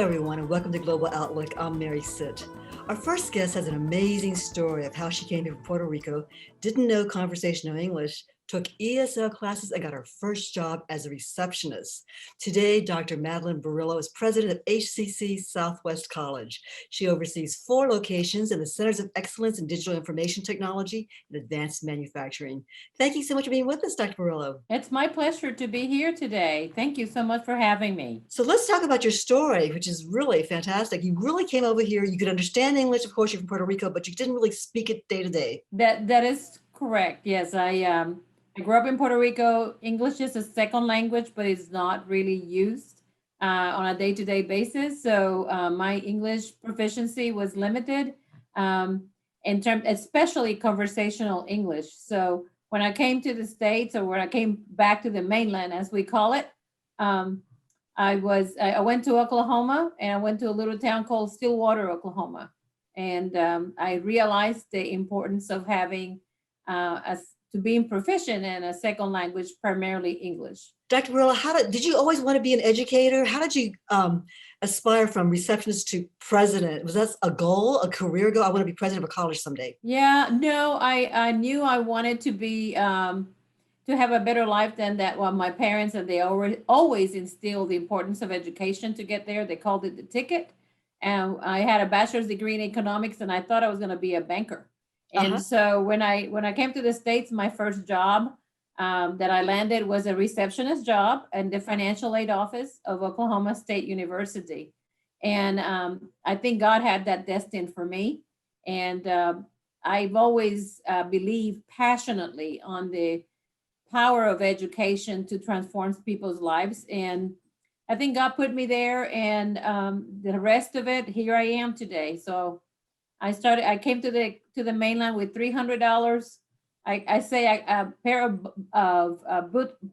everyone, and welcome to Global Outlook. I'm Mary Sitt. Our first guest has an amazing story of how she came here from Puerto Rico, didn't know conversational English, took ESL classes, and got her first job as a receptionist. Today, Dr. Madeline Burillo is president of HCC Southwest College. She oversees 4 locations in the Centers of Excellence in Digital Information Technology and Advanced Manufacturing. Thank you so much for being with us, Dr. Burillo. It's my pleasure to be here today. Thank you so much for having me. So let's talk about your story, which is really fantastic. You really came over here. You could understand English, of course, you're from Puerto Rico, but you didn't really speak it day to day. That is correct. Yes, I grew up in Puerto Rico. English is a second language, but it's not really used on a day-to-day basis. So my English proficiency was limited in terms, especially conversational English. So when I came to the States, or when I came back to the mainland, as we call it, I went to Oklahoma, and I went to a little town called Stillwater, Oklahoma. And I realized the importance of having to being proficient in a second language, primarily English. Dr. Burillo, did you always want to be an educator? How did you aspire from receptionist to president? Was that a goal, a career goal? I want to be president of a college someday. Yeah, no, I knew I wanted to be to have a better life than that. Well, my parents, and they always instilled the importance of education to get there. They called it the ticket. And I had a bachelor's degree in economics, and I thought I was going to be a banker. And so when I came to the States, my first job that I landed was a receptionist job in the financial aid office of Oklahoma State University. And I think God had that destined for me. And I've always believed passionately on the power of education to transform people's lives. And I think God put me there, and the rest of it, here I am today. So I came to the mainland with $300. I say a pair of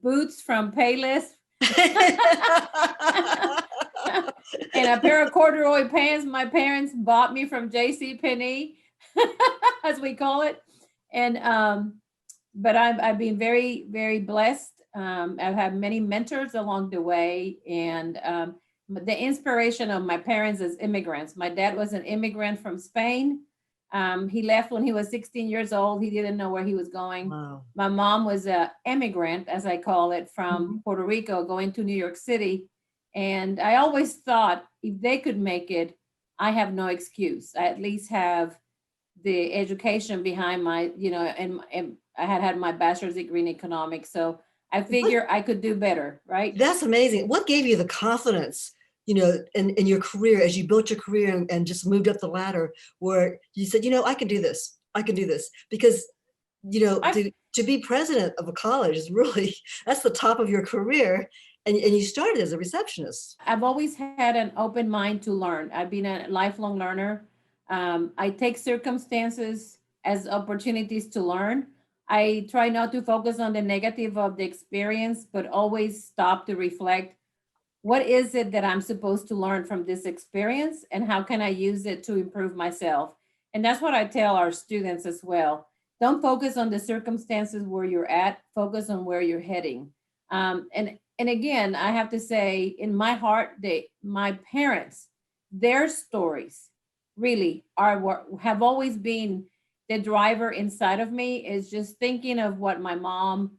boots from Payless and a pair of corduroy pants my parents bought me from JCPenney, as we call it. And but I've been very, very blessed. I've had many mentors along the way, and the inspiration of my parents as immigrants. My dad was an immigrant from Spain. He left when he was 16 years old. He didn't know where he was going. Wow. My mom was an immigrant, as I call it, from Puerto Rico, going to New York City. And I always thought, if they could make it, I have no excuse. I at least have the education behind my, and I had my bachelor's degree in economics. So I figure I could do better, right? That's amazing. What gave you the confidence, in your career, as you built your career and just moved up the ladder, where you said, I can do this. I can do this. Because, to be president of a college is really, that's the top of your career. And you started as a receptionist. I've always had an open mind to learn. I've been a lifelong learner. I take circumstances as opportunities to learn. I try not to focus on the negative of the experience, but always stop to reflect, what is it that I'm supposed to learn from this experience, and how can I use it to improve myself? And that's what I tell our students as well. Don't focus on the circumstances where you're at, focus on where you're heading. And again, I have to say, in my heart, my parents, their stories really are what have always been the driver inside of me, is just thinking of what my mom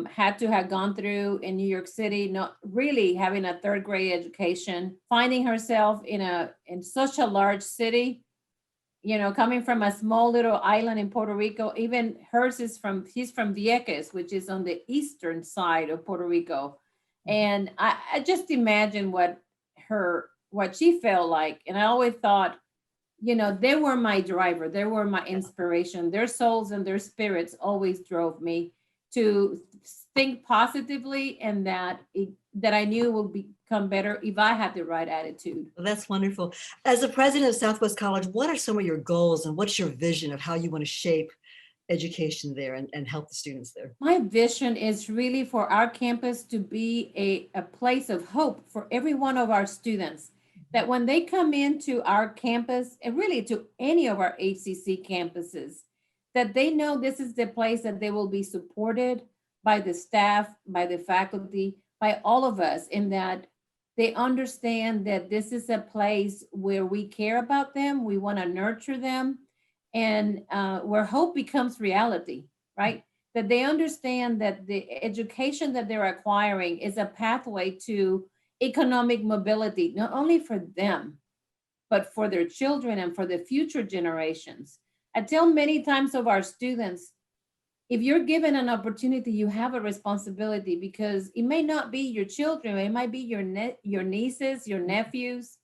had to have gone through in New York City, not really having a 3rd grade education, finding herself in such a large city, coming from a small little island in Puerto Rico. Even hers she's from Vieques, which is on the eastern side of Puerto Rico. And I just imagine what she felt like. And I always thought, they were my driver. They were my inspiration. Their souls and their spirits always drove me to think positively, and that I knew would become better if I had the right attitude. Well, that's wonderful. As the president of Southwest College, what are some of your goals, and what's your vision of how you want to shape education there and help the students there? My vision is really for our campus to be a place of hope for every one of our students, that when they come into our campus, and really to any of our HCC campuses, that they know this is the place that they will be supported by the staff, by the faculty, by all of us, in that They understand that this is a place where we care about them, we want to nurture them, and where hope becomes reality, right? That they understand that the education that they're acquiring is a pathway to economic mobility, not only for them, but for their children and for the future generations. I tell many times of our students, if you're given an opportunity, you have a responsibility, because it may not be your children, it might be your nieces, your nephews.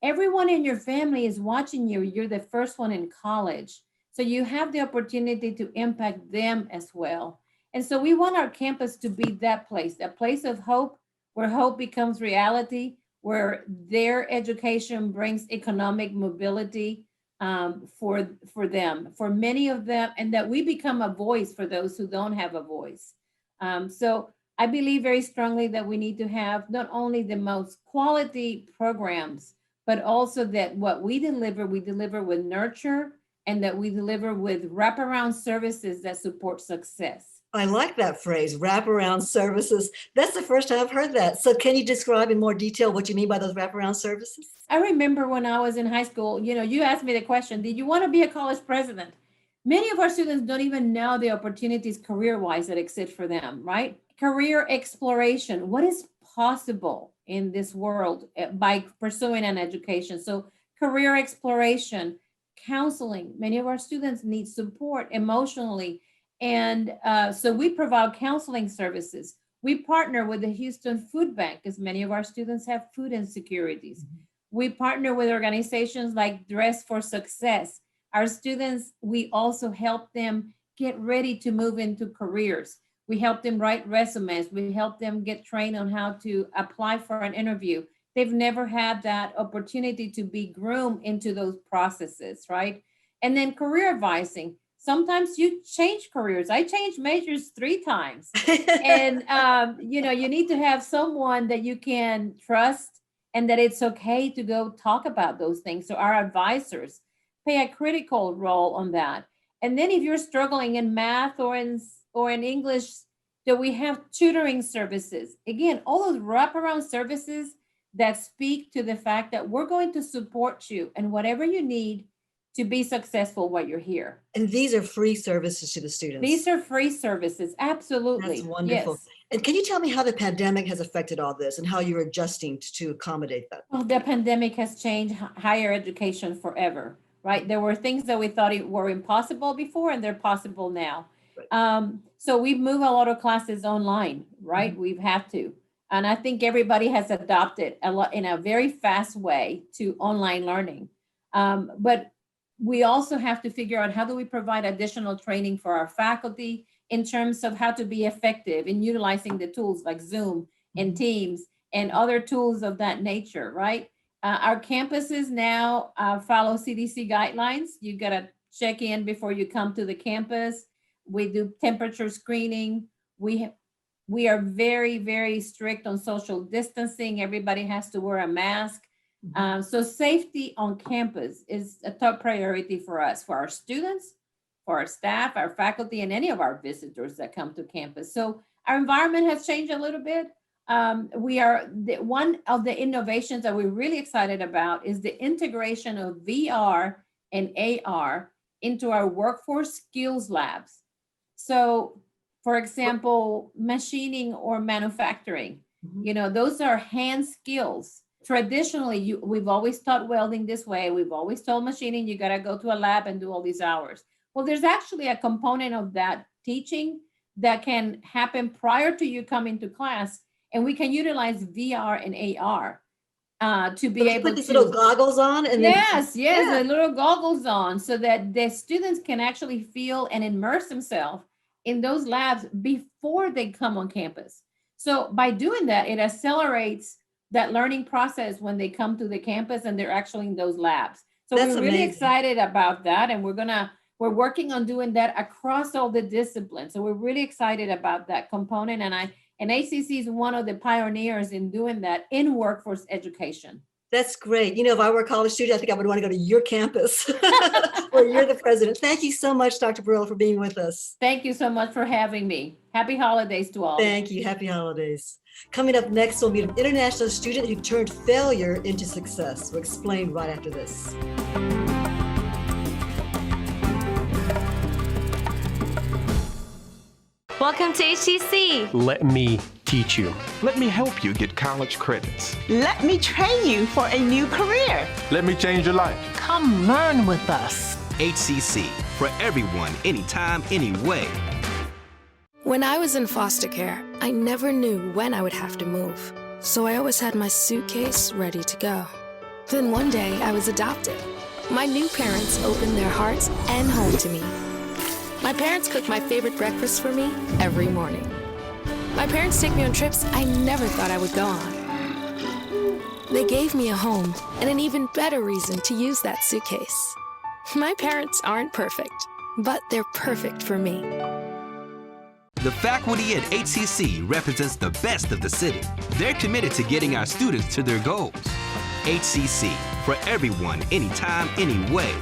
Everyone in your family is watching you. You're the first one in college. So you have the opportunity to impact them as well. And so we want our campus to be that place, a place of hope, where hope becomes reality, where their education brings economic mobility, for them, for many of them, and that we become a voice for those who don't have a voice. So I believe very strongly that we need to have not only the most quality programs, but also that what we deliver with nurture, and that we deliver with wraparound services that support success. I like that phrase, wraparound services. That's the first time I've heard that. So can you describe in more detail what you mean by those wraparound services? I remember when I was in high school, you asked me the question, did you want to be a college president? Many of our students don't even know the opportunities career-wise that exist for them, right? Career exploration, what is possible in this world by pursuing an education? So career exploration, counseling, many of our students need support emotionally. And so we provide counseling services. We partner with the Houston Food Bank, because many of our students have food insecurities. We partner with organizations like Dress for Success. Our students, we also help them get ready to move into careers. We help them write resumes. We help them get trained on how to apply for an interview. They've never had that opportunity to be groomed into those processes, right? And then career advising. Sometimes you change careers. I changed majors 3 times. And, you need to have someone that you can trust, and that it's okay to go talk about those things. So our advisors play a critical role on that. And then if you're struggling in math or in English, that we have tutoring services. Again, all those wraparound services that speak to the fact that we're going to support you and whatever you need to be successful while you're here. And these are free services to the students. These are free services, absolutely. That's wonderful. Yes. And can you tell me how the pandemic has affected all this and how you're adjusting to accommodate that? Well, the pandemic has changed higher education forever, right? There were things that we thought were impossible before, and they're possible now. Right. So we've moved a lot of classes online, right? We've had to. And I think everybody has adopted a lot in a very fast way to online learning. But we also have to figure out, how do we provide additional training for our faculty in terms of how to be effective in utilizing the tools like Zoom and Teams and other tools of that nature, right? Our campuses now follow CDC guidelines. You got to check in before you come to the campus. We do temperature screening. We are very, very strict on social distancing. Everybody has to wear a mask. So safety on campus is a top priority for us, for our students, for our staff, our faculty, and any of our visitors that come to campus. So our environment has changed a little bit. One of the innovations that we're really excited about is the integration of VR and AR into our workforce skills labs. So, for example, machining or manufacturing, those are hand skills. Traditionally, we've always taught welding this way. We've always told machining, you got to go to a lab and do all these hours. Well, there's actually a component of that teaching that can happen prior to you coming to class, and we can utilize VR and AR to be able put these little goggles on, and yes, the little goggles on, so that the students can actually feel and immerse themselves in those labs before they come on campus. So by doing that, it accelerates that learning process when they come to the campus and they're actually in those labs. So we're really excited about that, and we're working on doing that across all the disciplines. So we're really excited about that component, and HCC is one of the pioneers in doing that in workforce education. That's great. You know, if I were a college student, I think I would want to go to your campus where you're the president. Thank you so much, Dr. Burillo, for being with us. Thank you so much for having me. Happy holidays to all. Thank you. Happy holidays. Coming up next, we'll meet an international student who turned failure into success. We'll explain right after this. Welcome to HCC. Let me teach you. Let me help you get college credits. Let me train you for a new career. Let me change your life. Come learn with us. HCC, for everyone, anytime, anyway. When I was in foster care, I never knew when I would have to move. So I always had my suitcase ready to go. Then one day I was adopted. My new parents opened their hearts and home to me. My parents cook my favorite breakfast for me every morning. My parents take me on trips I never thought I would go on. They gave me a home and an even better reason to use that suitcase. My parents aren't perfect, but they're perfect for me. The faculty at HCC represents the best of the city. They're committed to getting our students to their goals. HCC, for everyone, anytime, anyway.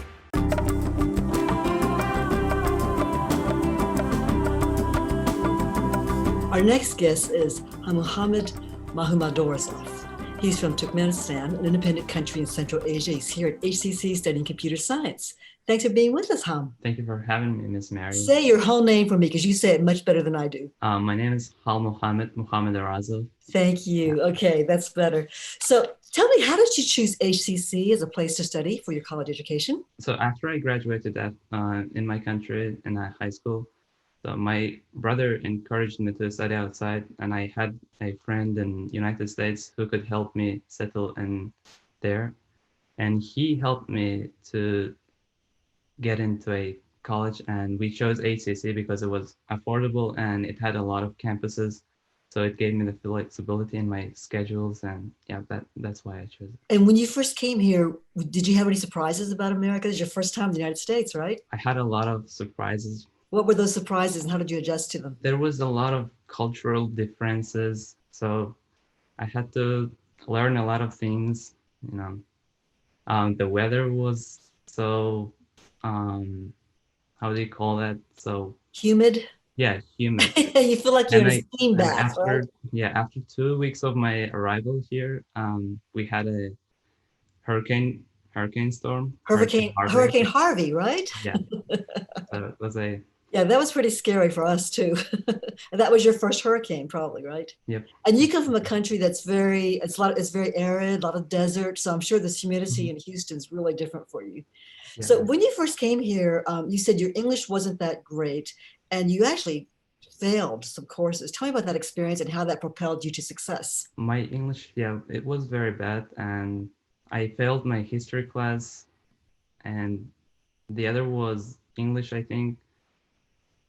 Our next guest is Halmuhammet Muhamedorazov. He's from Turkmenistan, an independent country in Central Asia. He's here at HCC studying computer science. Thanks for being with us, Ham. Thank you for having me, Miss Mary. Say your whole name for me, because you say it much better than I do. My name is Halmuhammet Muhamedorazov. Thank you. Okay, that's better. So tell me, how did you choose HCC as a place to study for your college education? So after I graduated in my country in high school, so my brother encouraged me to study outside, and I had a friend in the United States who could help me settle in there. And he helped me to get into a college, and we chose HCC because it was affordable and it had a lot of campuses. So it gave me the flexibility in my schedules, and yeah, that's why I chose it. And when you first came here, did you have any surprises about America? This is your first time in the United States, right? I had a lot of surprises. What were those surprises and how did you adjust to them? There was a lot of cultural differences, so I had to learn a lot of things. You know, the weather was so how do you call that? So humid. Yeah, humid. You feel like you're in a steam bath, after, right? Yeah, after 2 weeks of my arrival here, we had a hurricane storm. Hurricane Harvey, right? Yeah. So it was Yeah, that was pretty scary for us too. And that was your first hurricane, probably, right? Yep. And you come from a country that's very arid, a lot of desert. So I'm sure this humidity in Houston is really different for you. Yeah. So when you first came here, you said your English wasn't that great, and you actually failed some courses. Tell me about that experience and how that propelled you to success. My English, yeah, it was very bad, and I failed my history class, and the other was English, I think.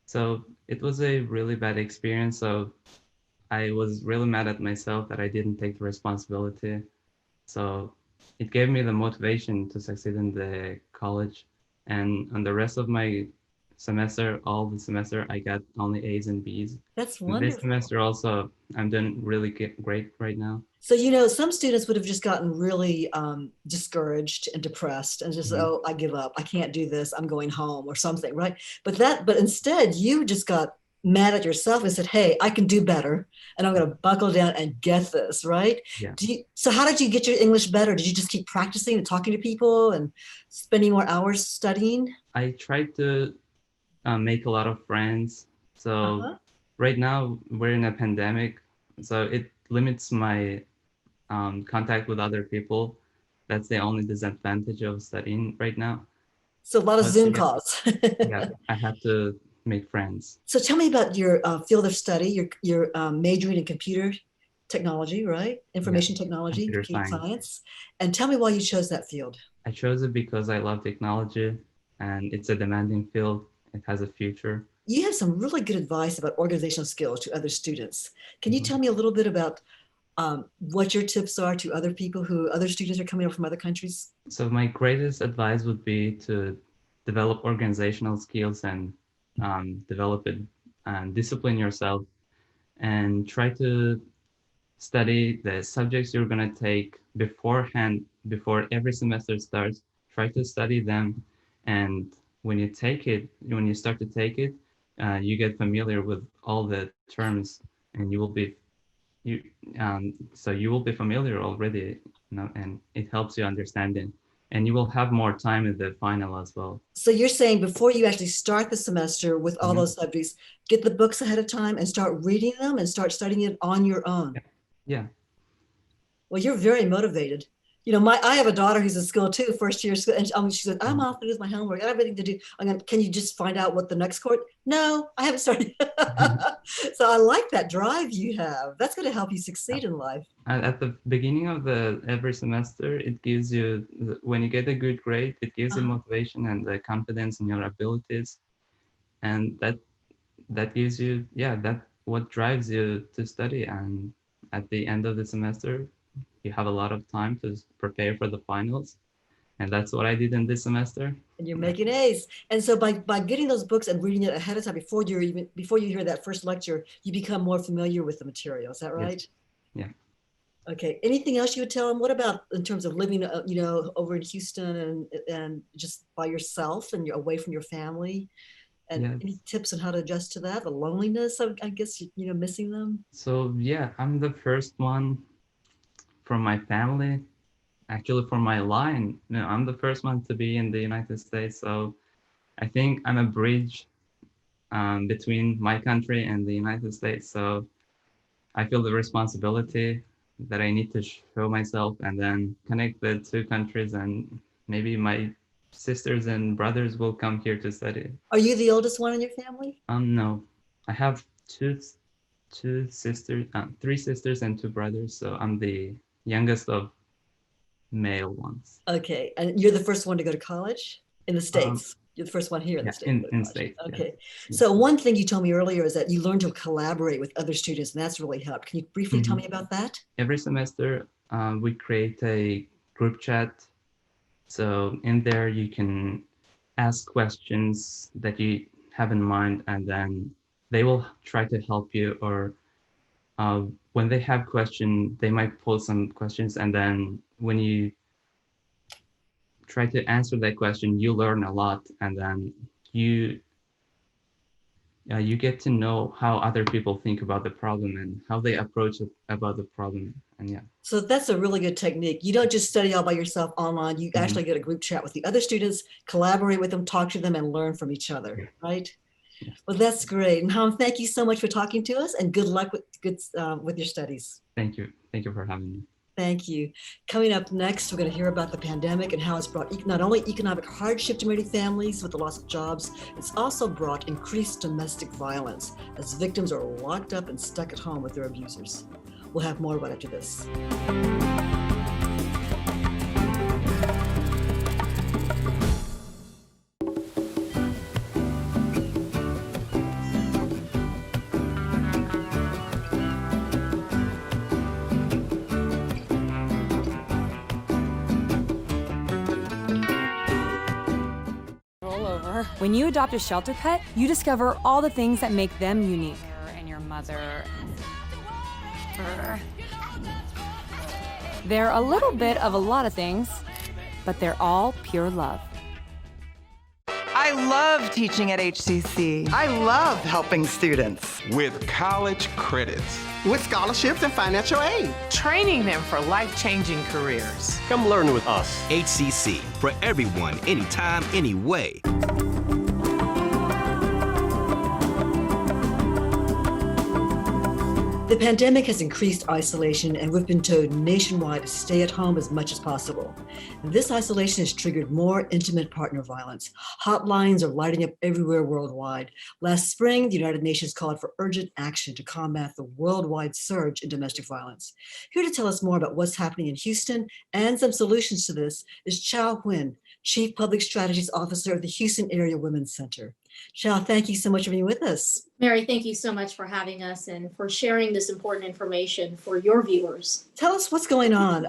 So it was a really bad experience. So I was really mad at myself that I didn't take the responsibility. So it gave me the motivation to succeed in the college. And on the rest of my semester, all the semester, I got only A's and B's. That's wonderful. This semester also, I'm doing really great right now. So, you know, some students would have just gotten really discouraged and depressed and just, oh, I give up. I can't do this. I'm going home or something, right? But instead, you just got mad at yourself and said, hey, I can do better. And I'm going to buckle down and get this, right? Yeah. So how did you get your English better? Did you just keep practicing and talking to people and spending more hours studying? I tried to make a lot of friends. So right now we're in a pandemic, so it limits my contact with other people. That's the only disadvantage of studying right now. So a lot of Zoom calls. Yeah, I have to make friends. So tell me about your field of study. You're majoring in computer technology, right? Information technology, computer science. And tell me why you chose that field. I chose it because I love technology, and it's a demanding field. It has a future. You have some really good advice about organizational skills to other students. Can you tell me a little bit about what your tips are to other students are coming up from other countries? So my greatest advice would be to develop organizational skills and develop it and discipline yourself, and try to study the subjects you're going to take beforehand before every semester starts, try to study them. And when you start to take it, you get familiar with all the terms, and so you will be familiar already, and it helps you understand it. And you will have more time in the final as well. So you're saying before you actually start the semester with all those subjects, get the books ahead of time and start reading them and start studying it on your own. Yeah. Well, you're very motivated. You know, I have a daughter who's in school too, first year school, and she said, I'm off to do my homework. I have everything to do. Can you just find out what the next course? No, I haven't started. So I like that drive you have. That's going to help you succeed in life. At the beginning of every semester, it gives you, when you get a good grade, it gives you motivation and the confidence in your abilities. And that gives you, that what drives you to study. And at the end of the semester, you have a lot of time to prepare for the finals. And that's what I did in this semester. And you're making A's. And so by getting those books and reading it ahead of time before you hear that first lecture, you become more familiar with the material. Is that right? Yes. Yeah. Okay. Anything else you would tell them? What about in terms of living, over in Houston and just by yourself and you're away from your family? And any tips on how to adjust to that? The loneliness, I guess, missing them? So yeah, I'm the first one from my family. Actually, for my line, I'm the first one to be in the United States. So I think I'm a bridge between my country and the United States. So I feel the responsibility that I need to show myself and then connect the two countries, and maybe my sisters and brothers will come here to study. Are you the oldest one in your family? No, I have two sisters, 3 sisters and 2 brothers. So I'm the youngest of male ones. Okay, and you're the first one to go to college in the States. You're the first one here in the States. In States. Okay, so one thing you told me earlier is that you learned to collaborate with other students, and that's really helped. Can you briefly tell me about that? Every semester, we create a group chat. So in there, you can ask questions that you have in mind, and then they will try to help you. Or when they have questions, they might pose some questions, and then when you try to answer that question, you learn a lot, and then you get to know how other people think about the problem and how they approach it about the problem. And so that's a really good technique. You don't just study all by yourself online. You actually get a group chat with the other students, collaborate with them, talk to them, and learn from each other, right? Yes. Well, that's great. And Ham, thank you so much for talking to us, and good luck with your studies. Thank you for having me. Thank you. Coming up next, we're going to hear about the pandemic and how it's brought not only economic hardship to many families with the loss of jobs, it's also brought increased domestic violence as victims are locked up and stuck at home with their abusers. We'll have more about after this. When you adopt a shelter pet, you discover all the things that make them unique. And your mother. They're a little bit of a lot of things, but they're all pure love. I love teaching at HCC. I love helping students. With college credits. With scholarships and financial aid. Training them for life-changing careers. Come learn with us. HCC, for everyone, anytime, anyway. The pandemic has increased isolation, and we've been told nationwide to stay at home as much as possible. This isolation has triggered more intimate partner violence. Hotlines are lighting up everywhere worldwide. Last spring, the United Nations called for urgent action to combat the worldwide surge in domestic violence. Here to tell us more about what's happening in Houston and some solutions to this is Chau Nguyen, Chief Public Strategies Officer of the Houston Area Women's Center. Chau, thank you so much for being with us. Mary, thank you so much for having us and for sharing this important information for your viewers. Tell us what's going on.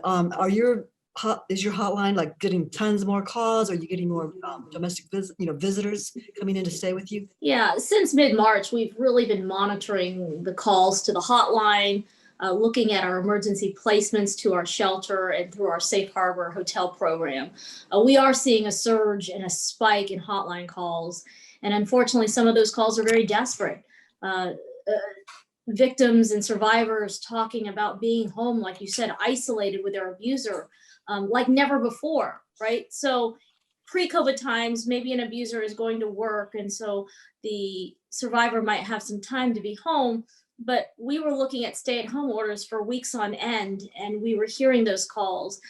Is your hotline like getting tons more calls? Are you getting more domestic visitors coming in to stay with you? Yeah, since mid-March, we've really been monitoring the calls to the hotline. looking at our emergency placements to our shelter and through our Safe Harbor hotel program. We are seeing a surge and a spike in hotline calls. And unfortunately, some of those calls are very desperate. Victims and survivors talking about being home, like you said, isolated with their abuser, like never before, right? So pre-COVID times, maybe an abuser is going to work, and so the survivor might have some time to be home, but we were looking at stay-at-home orders for weeks on end, and we were hearing those calls.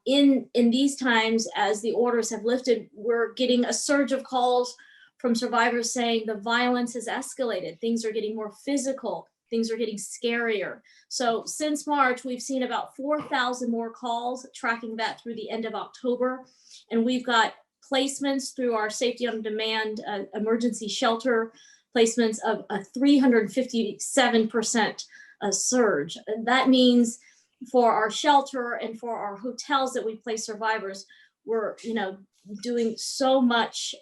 In these times, as the orders have lifted, we're getting a surge of calls from survivors saying the violence has escalated, things are getting more physical, things are getting scarier. So since March, we've seen about 4,000 more calls, tracking that through the end of October. And we've got placements through our Safety on Demand emergency shelter placements of a 357% surge. And that means for our shelter and for our hotels that we place survivors, we're doing so much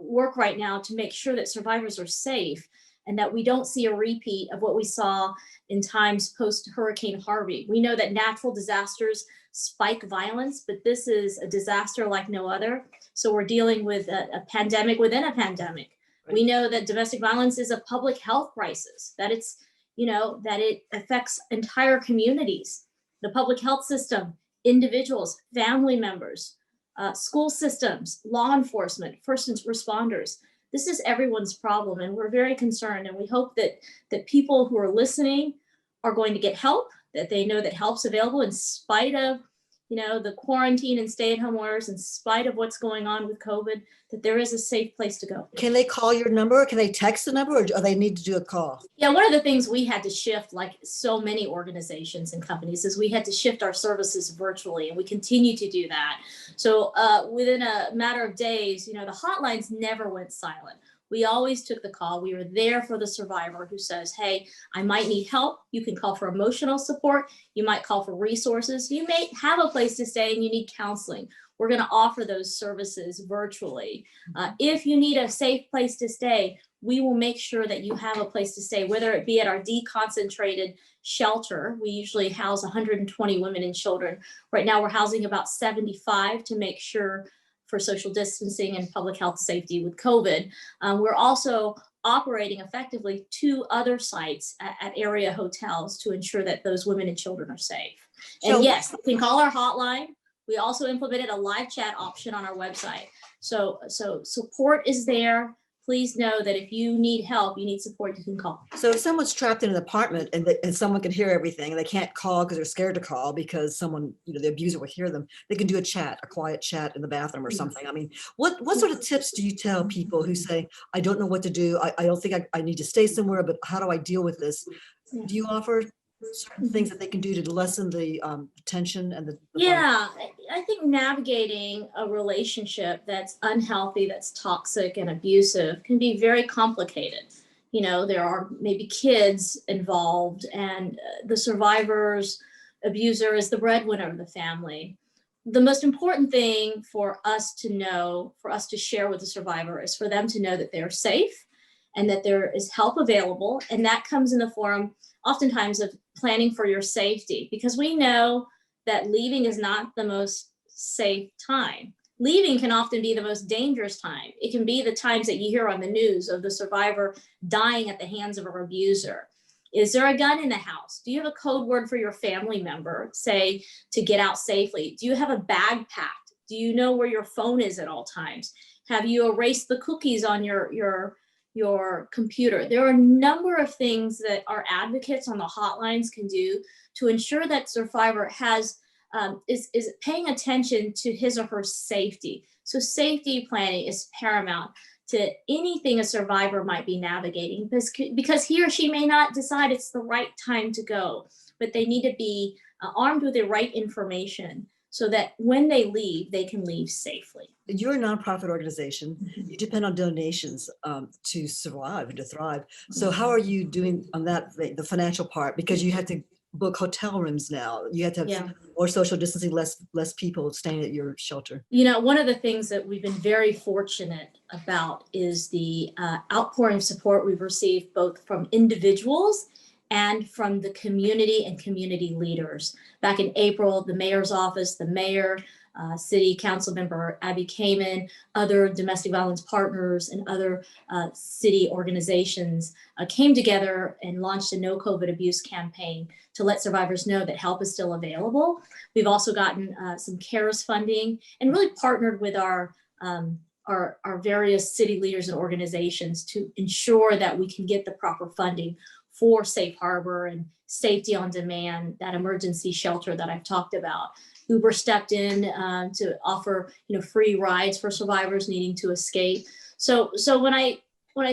work right now to make sure that survivors are safe and that we don't see a repeat of what we saw in times post Hurricane Harvey. We know that natural disasters spike violence, but this is a disaster like no other. So we're dealing with a pandemic within a pandemic. Right. We know that domestic violence is a public health crisis, that it's, that it affects entire communities, the public health system, individuals, family members, school systems, law enforcement, first responders. This is everyone's problem, and we're very concerned. And we hope that people who are listening are going to get help, that they know that help's available in spite of, the quarantine and stay-at-home orders, in spite of what's going on with COVID, that there is a safe place to go. Can they call your number? Can they text the number, or do they need to do a call? Yeah, one of the things we had to shift, like so many organizations and companies, is we had to shift our services virtually, and we continue to do that. So within a matter of days, the hotlines never went silent. We always took the call. We were there for the survivor who says, hey, I might need help. You can call for emotional support. You might call for resources. You may have a place to stay and you need counseling. We're going to offer those services virtually. If you need a safe place to stay, we will make sure that you have a place to stay, whether it be at our deconcentrated shelter. We usually house 120 women and children. Right now, we're housing about 75 to make sure for social distancing and public health safety with COVID. We're also operating effectively 2 other sites at area hotels to ensure that those women and children are safe. And yes, you can call our hotline. We also implemented a live chat option on our website. So support is there. Please know that if you need help, you need support, you can call. So if someone's trapped in an apartment and someone can hear everything and they can't call because they're scared to call because someone, the abuser will hear them, they can do a quiet chat in the bathroom or something. I mean, what sort of tips do you tell people who say, I don't know what to do, I don't think I need to stay somewhere, but how do I deal with this? Do you offer certain things that they can do to lessen the tension and the yeah, I think navigating a relationship that's unhealthy, that's toxic and abusive can be very complicated. There are maybe kids involved, and the survivor's abuser is the breadwinner of the family. The most important thing for us to know, for us to share with the survivor, is for them to know that they're safe and that there is help available. And that comes in the form oftentimes of planning for your safety, because we know that leaving is not the most safe time. Leaving can often be the most dangerous time. It can be the times that you hear on the news of the survivor dying at the hands of her abuser. Is there a gun in the house? Do you have a code word for your family member, say, to get out safely? Do you have a bag packed? Do you know where your phone is at all times? Have you erased the cookies on your computer? There are a number of things that our advocates on the hotlines can do to ensure that survivor has is paying attention to his or her safety. So safety planning is paramount to anything a survivor might be navigating, because he or she may not decide it's the right time to go, but they need to be armed with the right information so that when they leave, they can leave safely. You're a nonprofit organization. You depend on donations to survive and to thrive. So how are you doing on that, the financial part? Because you had to book hotel rooms now. You had to have more social distancing, less people staying at your shelter. One of the things that we've been very fortunate about is the outpouring of support we've received both from individuals and from the community and community leaders. Back in April, the mayor's office, the mayor, city council member Abby Kamen, other domestic violence partners and other city organizations came together and launched a No COVID Abuse campaign to let survivors know that help is still available. We've also gotten some CARES funding and really partnered with our various city leaders and organizations to ensure that we can get the proper funding for Safe Harbor and Safety on Demand, that emergency shelter that I've talked about. Uber stepped in to offer, free rides for survivors needing to escape. So when I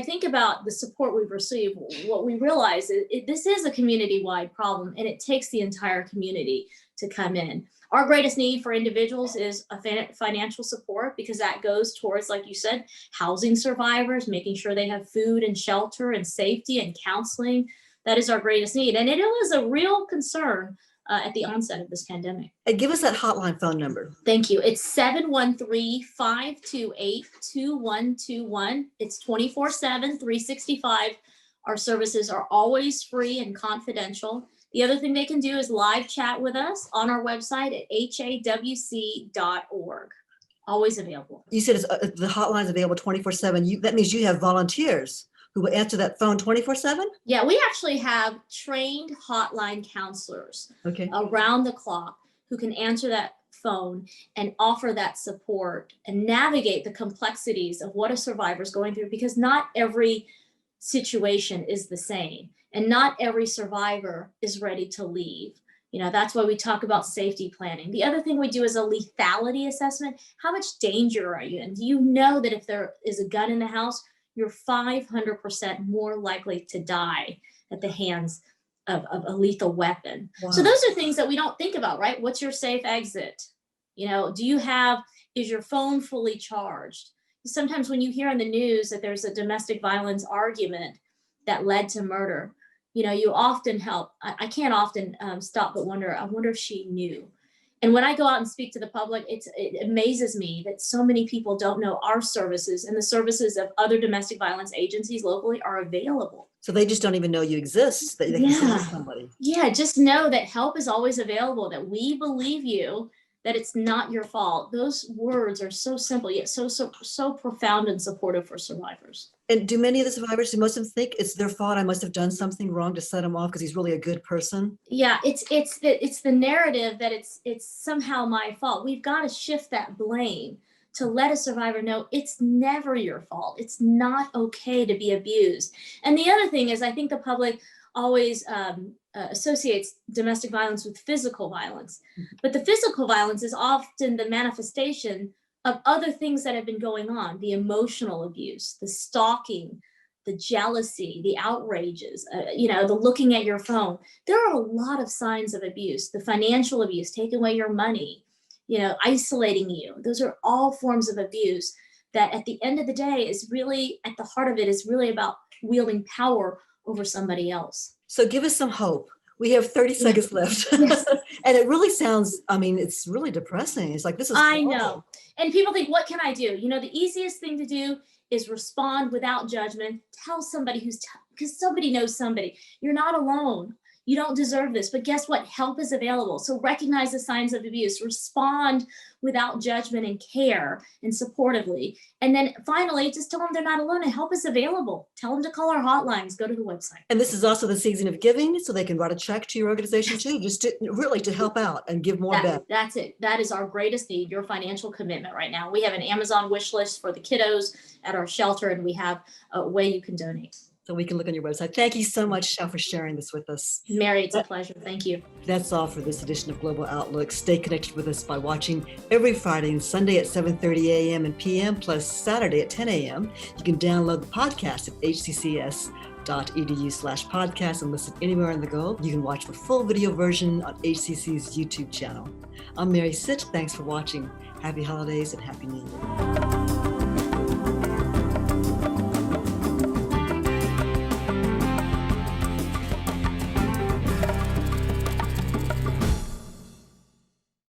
think about the support we've received, what we realize is this is a community-wide problem, and it takes the entire community to come in. Our greatest need for individuals is a financial support, because that goes towards, like you said, housing survivors, making sure they have food and shelter and safety and counseling. That is our greatest need. And it was a real concern at the onset of this pandemic. And give us that hotline phone number. Thank you. It's 713-528-2121. It's 24/7, 365. Our services are always free and confidential. The other thing they can do is live chat with us on our website at hawc.org. Always available. You said the hotline is available 24/7. That means you have volunteers who will answer that phone 24/7? Yeah, we actually have trained hotline counselors around the clock who can answer that phone and offer that support and navigate the complexities of what a survivor is going through, because not every situation is the same and not every survivor is ready to leave. That's why we talk about safety planning. The other thing we do is a lethality assessment. How much danger are you in? Do you know that if there is a gun in the house, you're 500% more likely to die at the hands of a lethal weapon? Wow. So those are things that we don't think about, right? What's your safe exit? Is your phone fully charged? Sometimes when you hear on the news that there's a domestic violence argument that led to murder, you often I can't often stop but wonder, I wonder if she knew. And when I go out and speak to the public, it amazes me that so many people don't know our services and the services of other domestic violence agencies locally are available. So they just don't even know you exist, that they can send somebody. Yeah, just know that help is always available, that we believe you, that it's not your fault. Those words are so simple, yet so profound and supportive for survivors. And do many of the survivors, do most of them think it's their fault? I must have done something wrong to set him off because he's really a good person. Yeah, it's the narrative that it's somehow my fault. We've got to shift that blame to let a survivor know it's never your fault. It's not okay to be abused. And the other thing is, I think the public always associates domestic violence with physical violence, but the physical violence is often the manifestation of other things that have been going on: the emotional abuse, the stalking, the jealousy, the outrages, the looking at your phone. There are a lot of signs of abuse: the financial abuse, taking away your money, isolating you. Those are all forms of abuse that at the end of the day is really, at the heart of it, is really about wielding power over somebody else. So give us some hope. We have 30 seconds left. Yes. And it really sounds, it's really depressing. It's like, this is I know. And people think, what can I do? The easiest thing to do is respond without judgment. Tell somebody because somebody knows somebody. You're not alone. You don't deserve this. But guess what? Help is available. So recognize the signs of abuse. Respond without judgment and care and supportively. And then finally, just tell them they're not alone and help is available. Tell them to call our hotlines. Go to the website. And this is also the season of giving, so they can write a check to your organization too, just to help out and give more back. That's it. That is our greatest need, your financial commitment right now. We have an Amazon wish list for the kiddos at our shelter, and we have a way you can donate. So we can look on your website. Thank you so much, Chau, for sharing this with us. Mary, it's a pleasure. Thank you. That's all for this edition of Global Outlook. Stay connected with us by watching every Friday and Sunday at 7:30 a.m. and p.m. plus Saturday at 10 a.m. You can download the podcast at hccs.edu/podcast and listen anywhere on the go. You can watch the full video version on HCC's YouTube channel. I'm Mary Sitt. Thanks for watching. Happy holidays and Happy New Year.